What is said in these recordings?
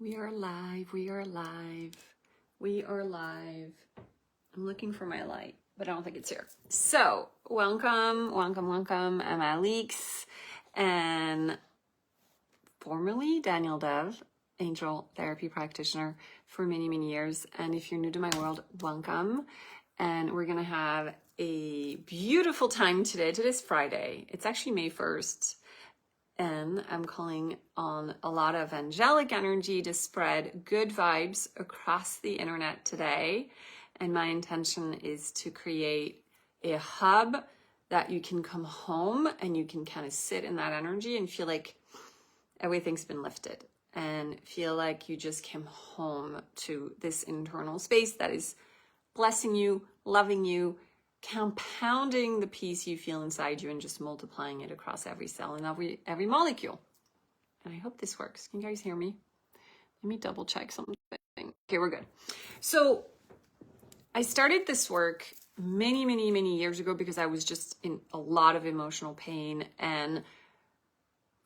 We are live, we are live, we are live. I'm looking for my light, but I don't think it's here. So, welcome. I'm Alix, and formerly Danielle Dev, angel therapy practitioner for many, many years. And if you're new to my world, welcome. And we're gonna have a beautiful time today. Today's Friday. It's actually May 1st. And I'm calling on a lot of angelic energy to spread good vibes across the internet today. And my intention is to create a hub that you can come home and you can kind of sit in that energy and feel like everything's been lifted and feel like you just came home to this internal space that is blessing you, loving you, compounding the peace you feel inside you and just multiplying it across every cell and every molecule. And I hope this works. Can you guys hear me? Let me double check something. Okay, we're good. So I started this work many, many, many years ago because I was just in a lot of emotional pain. And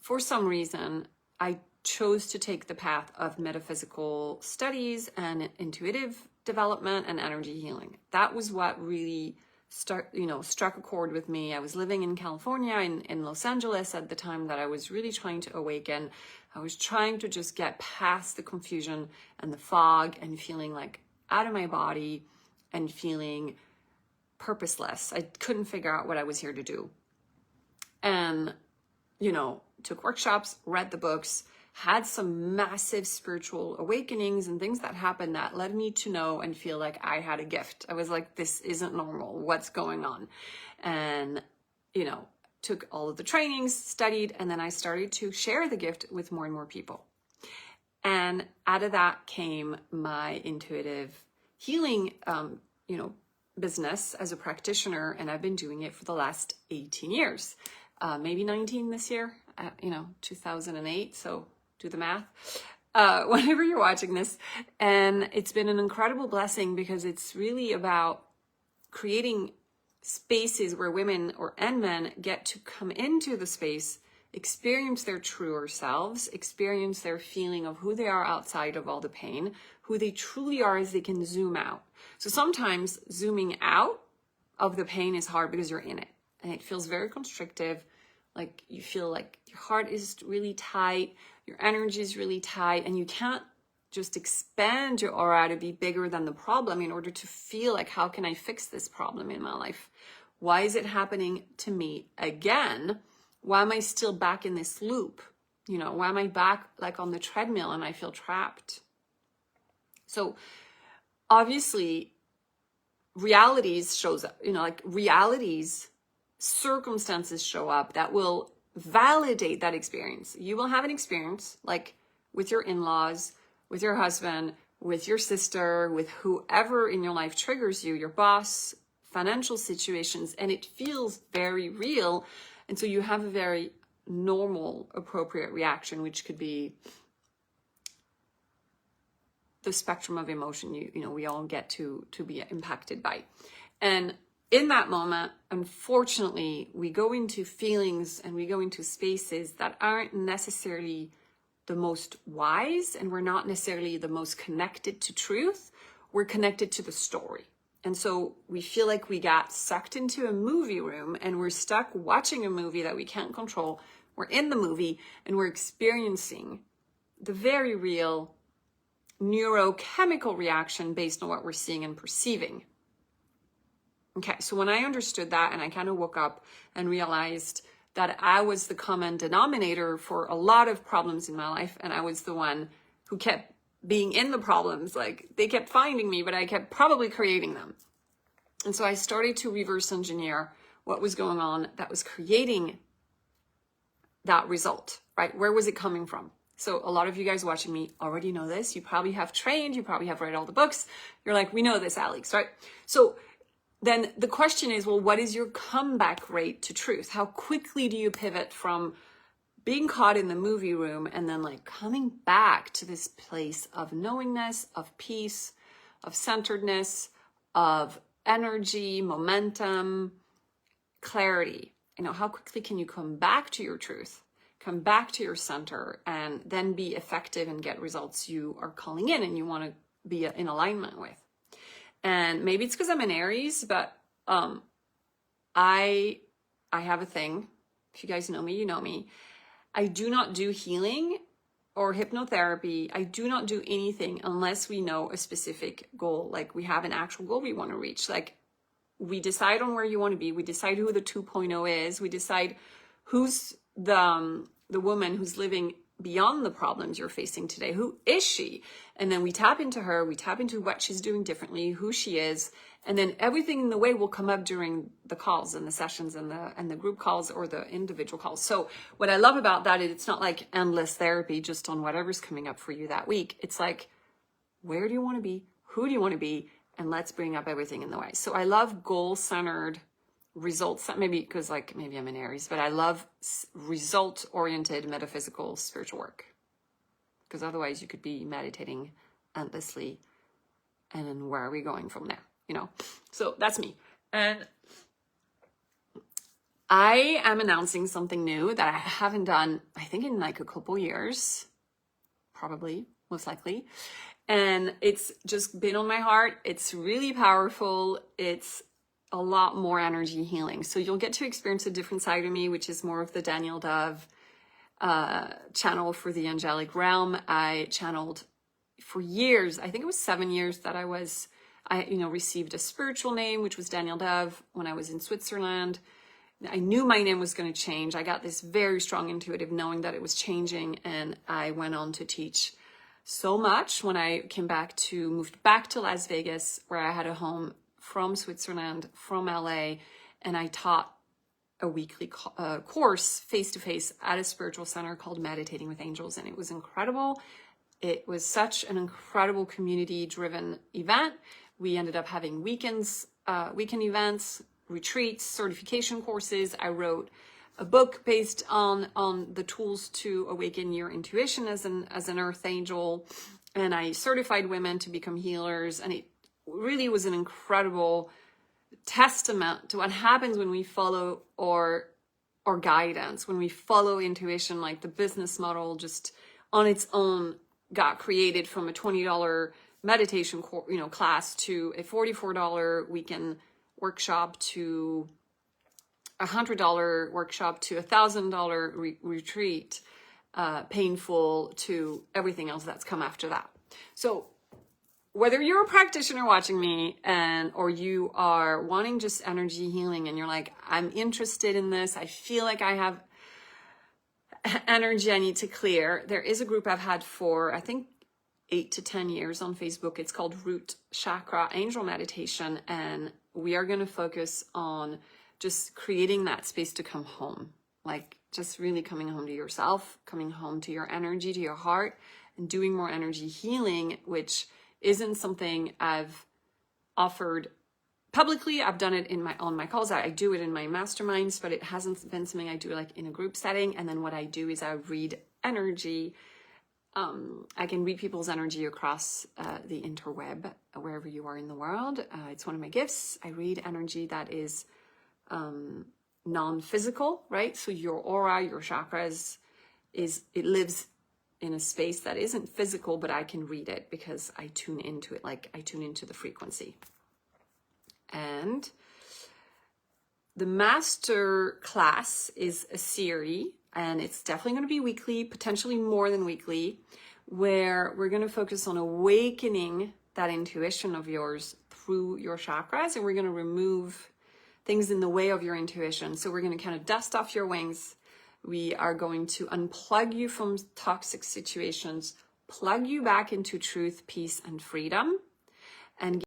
for some reason, I chose to take the path of metaphysical studies and intuitive development and energy healing. That was what really struck a chord with me. I was living in California, in Los Angeles at the time that I was really trying to awaken. I was trying to just get past the confusion and the fog and feeling like out of my body and feeling purposeless. I couldn't figure out what I was here to do. And, took workshops, read the books, had some massive spiritual awakenings and things that happened that led me to know and feel like I had a gift. I was like, this isn't normal. What's going on? And, took all of the trainings, studied, and then I started to share the gift with more and more people. And out of that came my intuitive healing, business as a practitioner. And I've been doing it for the last 18 years, maybe 19 this year, 2008. So do the math, whenever you're watching this. And it's been an incredible blessing because it's really about creating spaces where women and men get to come into the space, experience their truer selves, experience their feeling of who they are outside of all the pain, who they truly are as they can zoom out. So sometimes zooming out of the pain is hard because you're in it and it feels very constrictive. Like you feel like your heart is really tight, your energy is really tight, and you can't just expand your aura to be bigger than the problem in order to feel like, how can I fix this problem in my life? Why is it happening to me again? Why am I still back in this loop? Why am I back like on the treadmill and I feel trapped? So obviously realities shows up, circumstances show up that will validate that experience. You will have an experience like with your in-laws, with your husband, with your sister, with whoever in your life triggers you, your boss, financial situations, and it feels very real. And so you have a very normal, appropriate reaction, which could be the spectrum of emotion we all get to be impacted by. And in that moment, unfortunately, we go into feelings and we go into spaces that aren't necessarily the most wise, and we're not necessarily the most connected to truth. We're connected to the story. And so we feel like we got sucked into a movie room and we're stuck watching a movie that we can't control. We're in the movie and we're experiencing the very real neurochemical reaction based on what we're seeing and perceiving. Okay, so when I understood that and I kind of woke up and realized that I was the common denominator for a lot of problems in my life, and I was the one who kept being in the problems, like they kept finding me, but I kept probably creating them. And so I started to reverse engineer what was going on that was creating that result, right? Where was it coming from? So a lot of you guys watching me already know this. You probably have trained, you probably have read all the books. You're like, we know this, Alix, right? So then the question is, well, what is your comeback rate to truth? How quickly do you pivot from being caught in the movie room and then like coming back to this place of knowingness, of peace, of centeredness, of energy, momentum, clarity? How quickly can you come back to your truth? come back to your center, and then be effective and get results you are calling in and you want to be in alignment with. And maybe it's because I'm an Aries, but I have a thing. If you guys know me, you know me. I do not do healing or hypnotherapy. I do not do anything unless we know a specific goal. Like we have an actual goal we want to reach. Like we decide on where you want to be. We decide who the 2.0 is. We decide who's the woman who's living beyond the problems you're facing today. Who is she? And then we tap into her. We tap into what she's doing differently, who she is. And then everything in the way will come up during the calls and the sessions and the group calls or the individual calls. So what I love about that is it's not like endless therapy just on whatever's coming up for you that week. It's like, where do you want to be? Who do you want to be? And let's bring up everything in the way. So I love goal-centered results, maybe because like maybe I'm an Aries, but I love result-oriented metaphysical spiritual work, because otherwise you could be meditating endlessly and then where are we going from there, you know? So that's me. And I am announcing something new that I haven't done, I think in like a couple years, probably, most likely. And it's just been on my heart. It's really powerful. It's a lot more energy healing. So you'll get to experience a different side of me, which is more of the Danielle Dove channel for the angelic realm. I channeled for years. I think it was 7 years that I received a spiritual name, which was Danielle Dove when I was in Switzerland. I knew my name was going to change. I got this very strong intuitive knowing that it was changing. And I went on to teach so much when I moved back to Las Vegas, where I had a home from Switzerland, from LA, and I taught a weekly course face-to-face at a spiritual center called Meditating with Angels, and it was incredible. It was such an incredible community-driven event. We ended up having weekend events, retreats, certification courses. I wrote a book based on the tools to awaken your intuition as an earth angel, and I certified women to become healers, and it really was an incredible testament to what happens when we follow our guidance, when we follow intuition. Like the business model just on its own got created from a $20 meditation class to a $44 weekend workshop to a $100 workshop to a $1,000 retreat, painful, to everything else that's come after that. So whether you're a practitioner watching me or you are wanting just energy healing and you're like, I'm interested in this, I feel like I have energy I need to clear, there is a group I've had for, I think, 8 to 10 years on Facebook. It's called Root Chakra Angel Meditation, and we are going to focus on just creating that space to come home, like just really coming home to yourself, coming home to your energy, to your heart, and doing more energy healing, which isn't something I've offered publicly. I've done it on my calls. I do it in my masterminds, but it hasn't been something I do like in a group setting. And then what I do is I read energy. I can read people's energy across the interweb, wherever you are in the world. It's one of my gifts. I read energy that is non-physical, right? So your aura, your chakras, it lives in a space that isn't physical, but I can read it because I tune into it, like I tune into the frequency. And the master class is a series, and it's definitely going to be weekly, potentially more than weekly, where we're going to focus on awakening that intuition of yours through your chakras, and we're going to remove things in the way of your intuition. So we're going to kind of dust off your wings. We are going to unplug you from toxic situations, plug you back into truth, peace, and freedom, and